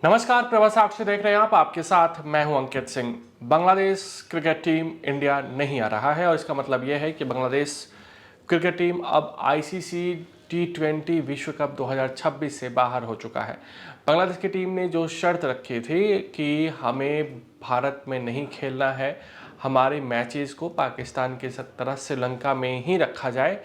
नमस्कार, प्रभा साक्षी देख रहे हैं आप। आपके साथ मैं हूं Ankit Singh. Bangladesh cricket team India नहीं आ रहा है और इसका मतलब यह है कि बांग्लादेश क्रिकेट टीम अब आईसीसी T20 विश्व कप 2026 से बाहर हो चुका है। बांग्लादेश की टीम ने जो शर्त रखी थी कि हमें भारत में नहीं खेलना है, हमारे मैचेस को पाकिस्तान की तरह श्रीलंका में ही रखा जाए,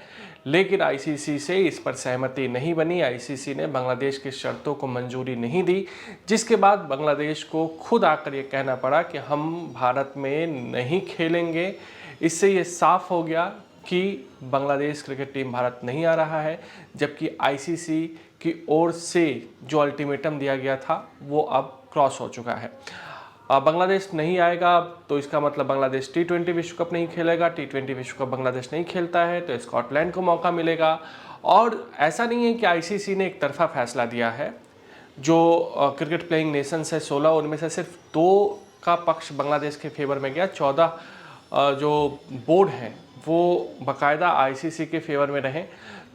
लेकिन आईसीसी से इस पर सहमति नहीं बनी। आईसीसी ने बांग्लादेश की शर्तों को मंजूरी नहीं दी, जिसके बाद बांग्लादेश को खुद आकर ये कहना पड़ा कि हम भारत में नहीं खेलेंगे। इससे ये साफ हो गया कि बांग्लादेश क्रिकेट टीम भारत नहीं आ रहा है, जबकि आईसीसी की ओर से जो अल्टीमेटम दिया गया था वो अब क्रॉस हो चुका है। बांग्लादेश नहीं आएगा तो इसका मतलब बांग्लादेश T20 विश्व कप नहीं खेलेगा। T20 विश्व कप बांग्लादेश नहीं खेलता है तो स्कॉटलैंड को मौका मिलेगा। और ऐसा नहीं है कि आईसीसी ने एक तरफा फैसला दिया है। जो क्रिकेट प्लेइंग नेशंस है 16, उनमें से सिर्फ 2 का पक्ष बांग्लादेश के फेवर में गया। 14 जो बोर्ड हैं वो बाकायदा आईसीसी के फेवर में रहे।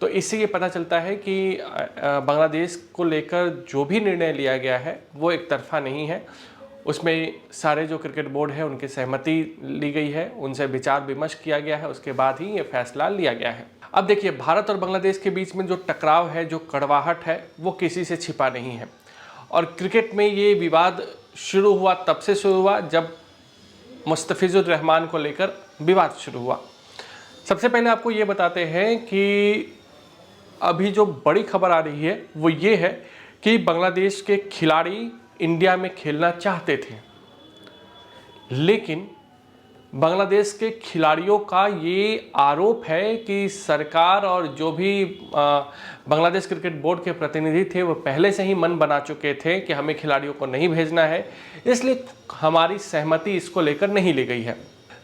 तो इससे ये पता चलता है कि बांग्लादेश को लेकर जो भी निर्णय लिया गया है वो एक तरफा नहीं है। उसमें सारे जो क्रिकेट बोर्ड है उनकी सहमति ली गई है, उनसे विचार विमर्श किया गया है, उसके बाद ही ये फैसला लिया गया है। अब देखिए, भारत और बांग्लादेश के बीच में जो टकराव है, जो कड़वाहट है, वो किसी से छिपा नहीं है। और क्रिकेट में ये विवाद शुरू हुआ तब से शुरू हुआ जब मुस्तफिजुर रहमान को लेकर विवाद शुरू हुआ। सबसे पहले आपको ये बताते हैं कि अभी जो बड़ी खबर आ रही है वो ये है कि बांग्लादेश के खिलाड़ी इंडिया में खेलना चाहते थे, लेकिन बांग्लादेश के खिलाड़ियों का ये आरोप है कि सरकार और जो भी बांग्लादेश क्रिकेट बोर्ड के प्रतिनिधि थे वो पहले से ही मन बना चुके थे कि हमें खिलाड़ियों को नहीं भेजना है, इसलिए हमारी सहमति इसको लेकर नहीं ली गई है।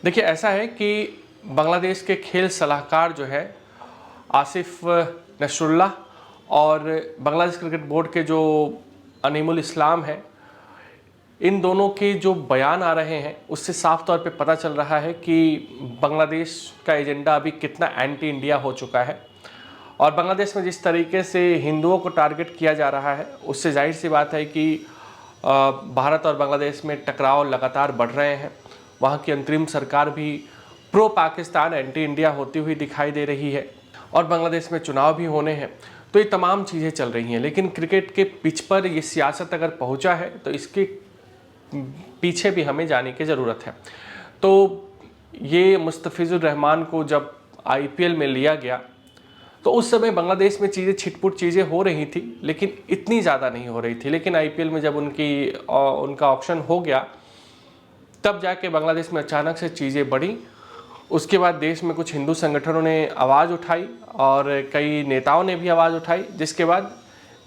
देखिए, ऐसा है कि बांग्लादेश के खेल सलाहकार जो है आसिफ नसरुल्लाह और बांग्लादेश क्रिकेट बोर्ड के जो अनीमुल इस्लाम है, इन दोनों के जो बयान आ रहे हैं उससे साफ तौर पे पता चल रहा है कि बांग्लादेश का एजेंडा अभी कितना एंटी इंडिया हो चुका है। और बांग्लादेश में जिस तरीके से हिंदुओं को टारगेट किया जा रहा है, उससे जाहिर सी बात है कि भारत और बांग्लादेश में टकराव लगातार बढ़ रहे हैं। वहाँ की अंतरिम सरकार भी प्रो पाकिस्तान, एंटी इंडिया होती हुई दिखाई दे रही है और बांग्लादेश में चुनाव भी होने हैं। तो ये तमाम चीज़ें चल रही हैं, लेकिन क्रिकेट के पिच पर ये सियासत अगर पहुंचा है तो इसके पीछे भी हमें जाने की ज़रूरत है। तो ये मुस्तफिजुर रहमान को जब आईपीएल में लिया गया तो उस समय बांग्लादेश में चीज़ें छिटपुट चीज़ें हो रही थी, लेकिन इतनी ज़्यादा नहीं हो रही थी। लेकिन आईपीएल में जब उनका ऑप्शन हो गया तब जाके बांग्लादेश में अचानक से चीज़ें बढ़ी। उसके बाद देश में कुछ हिंदू संगठनों ने आवाज़ उठाई और कई नेताओं ने भी आवाज़ उठाई, जिसके बाद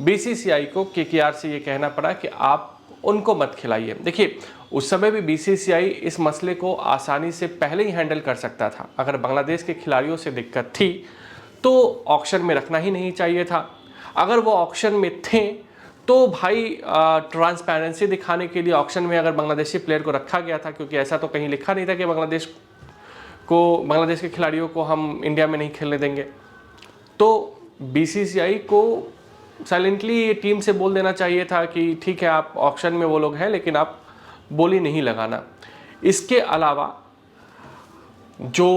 बीसीसीआई को केकेआर से ये कहना पड़ा कि आप उनको मत खिलाइए। देखिए, उस समय भी बीसीसीआई इस मसले को आसानी से पहले ही हैंडल कर सकता था। अगर बांग्लादेश के खिलाड़ियों से दिक्कत थी तो ऑक्शन में रखना ही नहीं चाहिए था। अगर वो ऑक्शन में थे तो भाई ट्रांसपेरेंसी दिखाने के लिए ऑक्शन में अगर बांग्लादेशी प्लेयर को रखा गया था, क्योंकि ऐसा तो कहीं लिखा नहीं था कि बांग्लादेश के खिलाड़ियों को हम इंडिया में नहीं खेलने देंगे, तो बीसीसीआई को साइलेंटली ये टीम से बोल देना चाहिए था कि ठीक है, आप ऑक्शन में वो लोग हैं लेकिन आप बोली नहीं लगाना। इसके अलावा जो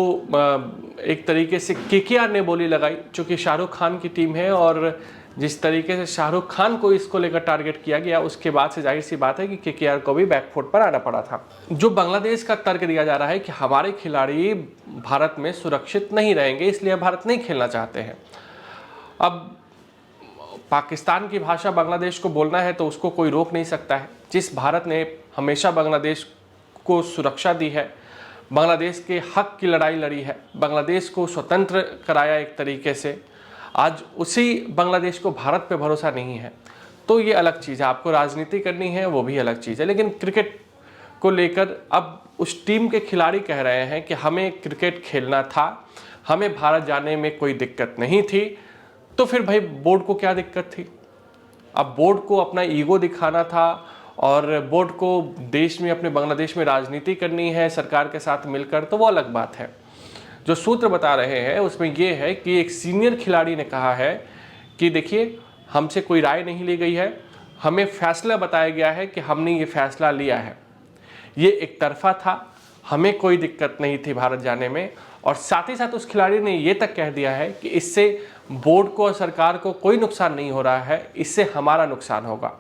एक तरीके से केकेआर ने बोली लगाई, चूँकि शाहरुख खान की टीम है और जिस तरीके से शाहरुख खान को इसको लेकर टारगेट किया गया, उसके बाद से जाहिर सी बात है कि केकेआर को भी बैकफुट पर आना पड़ा था। जो बांग्लादेश का तर्क दिया जा रहा है कि हमारे खिलाड़ी भारत में सुरक्षित नहीं रहेंगे, इसलिए भारत नहीं खेलना चाहते हैं। अब पाकिस्तान की भाषा बांग्लादेश को बोलना है तो उसको कोई रोक नहीं सकता है। जिस भारत ने हमेशा बांग्लादेश को सुरक्षा दी है, बांग्लादेश के हक की लड़ाई लड़ी है, बांग्लादेश को स्वतंत्र कराया एक तरीके से, आज उसी बांग्लादेश को भारत पे भरोसा नहीं है, तो ये अलग चीज़ है। आपको राजनीति करनी है वो भी अलग चीज़ है। लेकिन क्रिकेट को लेकर अब उस टीम के खिलाड़ी कह रहे हैं कि हमें क्रिकेट खेलना था, हमें भारत जाने में कोई दिक्कत नहीं थी, तो फिर भाई बोर्ड को क्या दिक्कत थी? अब बोर्ड को अपना ईगो दिखाना था और बोर्ड को देश में, अपने बांग्लादेश में राजनीति करनी है सरकार के साथ मिलकर, तो वो अलग बात है। जो सूत्र बता रहे हैं उसमें ये है कि एक सीनियर खिलाड़ी ने कहा है कि देखिए, हमसे कोई राय नहीं ली गई है, हमें फैसला बताया गया है कि हमने ये फैसला लिया है। ये एक तरफा था, हमें कोई दिक्कत नहीं थी भारत जाने में, और साथ ही साथ उस खिलाड़ी ने ये तक कह दिया है कि इससे बोर्ड को और सरकार को कोई नुकसान नहीं हो रहा है, इससे हमारा नुकसान होगा,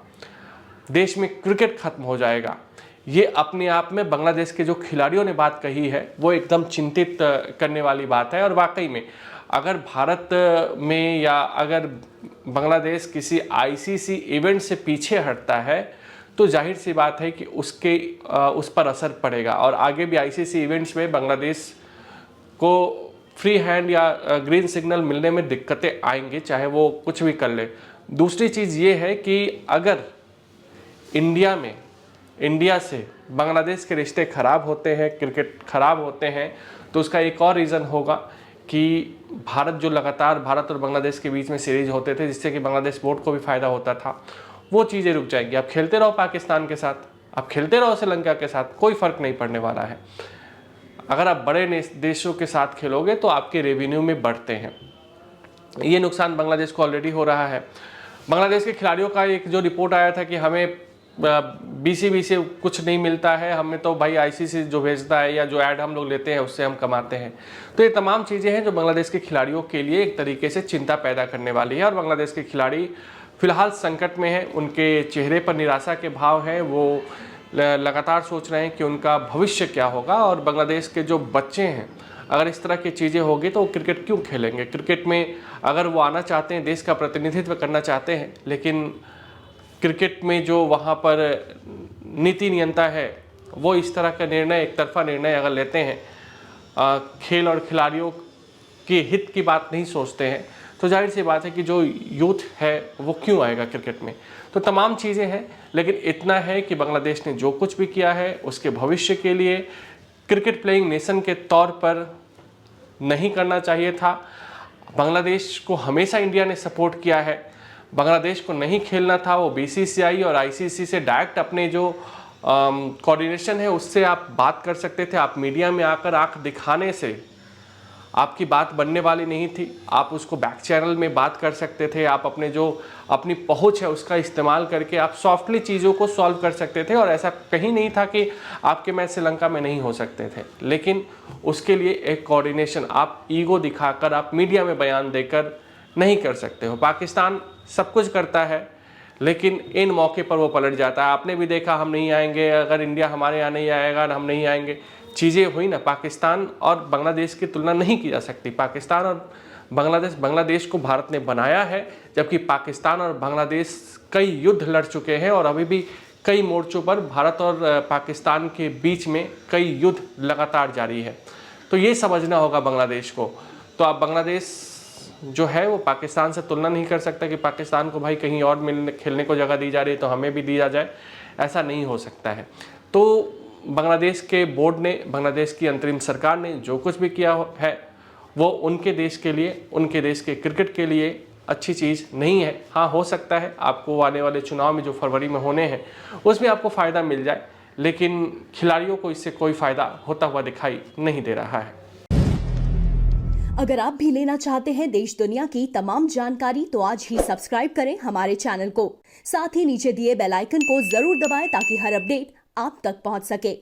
देश में क्रिकेट खत्म हो जाएगा। ये अपने आप में बांग्लादेश के जो खिलाड़ियों ने बात कही है वो एकदम चिंतित करने वाली बात है। और वाकई में अगर भारत में या अगर बांग्लादेश किसी आईसीसी इवेंट से पीछे हटता है तो जाहिर सी बात है कि उस पर असर पड़ेगा, और आगे भी आईसीसी इवेंट्स में बांग्लादेश को फ्री हैंड या ग्रीन सिग्नल मिलने में दिक्कतें आएंगी, चाहे वो कुछ भी कर ले। दूसरी चीज़ ये है कि अगर इंडिया से बांग्लादेश के रिश्ते ख़राब होते हैं, क्रिकेट ख़राब होते हैं, तो उसका एक और रीज़न होगा कि भारत जो लगातार भारत और बांग्लादेश के बीच में सीरीज होते थे जिससे कि बांग्लादेश बोर्ड को भी फ़ायदा होता था, वो चीज़ें रुक जाएंगी। आप खेलते रहो पाकिस्तान के साथ, आप खेलते रहो श्रीलंका के साथ, कोई फ़र्क नहीं पड़ने वाला है। अगर आप बड़े देशों के साथ खेलोगे तो आपके रेवेन्यू में बढ़ते हैं। ये नुकसान बांग्लादेश को ऑलरेडी हो रहा है। बांग्लादेश के खिलाड़ियों का एक जो रिपोर्ट आया था कि हमें बीसीबी से कुछ नहीं मिलता है, हमें तो भाई आईसीसी जो भेजता है या जो ऐड हम लोग लेते हैं उससे हम कमाते हैं। तो ये तमाम चीज़ें हैं जो बांग्लादेश के खिलाड़ियों के लिए एक तरीके से चिंता पैदा करने वाली है, और बांग्लादेश के खिलाड़ी फिलहाल संकट में हैं, उनके चेहरे पर निराशा के भाव हैं, वो लगातार सोच रहे हैं कि उनका भविष्य क्या होगा। और बांग्लादेश के जो बच्चे हैं, अगर इस तरह की चीज़ें होगी तो वो क्रिकेट क्यों खेलेंगे। क्रिकेट में अगर वो आना चाहते हैं, देश का प्रतिनिधित्व करना चाहते हैं, लेकिन क्रिकेट में जो वहाँ पर नीति नियंता है वो इस तरह का निर्णय, एक तरफा निर्णय अगर लेते हैं, खेल और खिलाड़ियों के हित की बात नहीं सोचते हैं, तो जाहिर सी बात है कि जो यूथ है वो क्यों आएगा क्रिकेट में। तो तमाम चीज़ें हैं, लेकिन इतना है कि बांग्लादेश ने जो कुछ भी किया है उसके भविष्य के लिए क्रिकेट प्लेइंग नेशन के तौर पर नहीं करना चाहिए था। बांग्लादेश को हमेशा इंडिया ने सपोर्ट किया है, बांग्लादेश को नहीं खेलना था। वो बीसीसीआई और आईसीसी से डायरेक्ट अपने जो कोऑर्डिनेशन है उससे आप बात कर सकते थे। आप मीडिया में आकर आंख दिखाने से आपकी बात बनने वाली नहीं थी, आप उसको बैक चैनल में बात कर सकते थे। आप अपनी पहुंच है उसका इस्तेमाल करके आप सॉफ्टली चीज़ों को सॉल्व कर सकते थे, और ऐसा कहीं नहीं था कि आपके मैच श्रीलंका में नहीं हो सकते थे। लेकिन उसके लिए एक कोऑर्डिनेशन, आप ईगो दिखाकर, आप मीडिया में बयान देकर नहीं कर सकते हो। पाकिस्तान सब कुछ करता है लेकिन इन मौके पर वो पलट जाता है। आपने भी देखा, हम नहीं आएंगे, अगर इंडिया हमारे यहाँ नहीं आएगा हम नहीं आएंगे, चीज़ें हुई ना। पाकिस्तान और बांग्लादेश की तुलना नहीं की जा सकती। पाकिस्तान और बांग्लादेश को भारत ने बनाया है, जबकि पाकिस्तान और बांग्लादेश कई युद्ध लड़ चुके हैं, और अभी भी कई मोर्चों पर भारत और पाकिस्तान के बीच में कई युद्ध लगातार जारी है। तो ये समझना होगा बांग्लादेश को। तो आप बांग्लादेश जो है वो पाकिस्तान से तुलना नहीं कर सकता कि पाकिस्तान को भाई कहीं और खेलने को जगह दी जा रही है तो हमें भी दिया जाए, ऐसा नहीं हो सकता है। तो बांग्लादेश के बोर्ड ने, बांग्लादेश की अंतरिम सरकार ने जो कुछ भी किया है वो उनके देश के लिए, उनके देश के क्रिकेट के लिए अच्छी चीज़ नहीं है। हाँ, हो सकता है आपको आने वाले चुनाव में जो फरवरी में होने हैं उसमें आपको फ़ायदा मिल जाए, लेकिन खिलाड़ियों को इससे कोई फ़ायदा होता हुआ दिखाई नहीं दे रहा है। अगर आप भी लेना चाहते हैं देश दुनिया की तमाम जानकारी तो आज ही सब्सक्राइब करें हमारे चैनल को। साथ ही नीचे दिए बेल आइकन को जरूर दबाएं ताकि हर अपडेट आप तक पहुंच सके।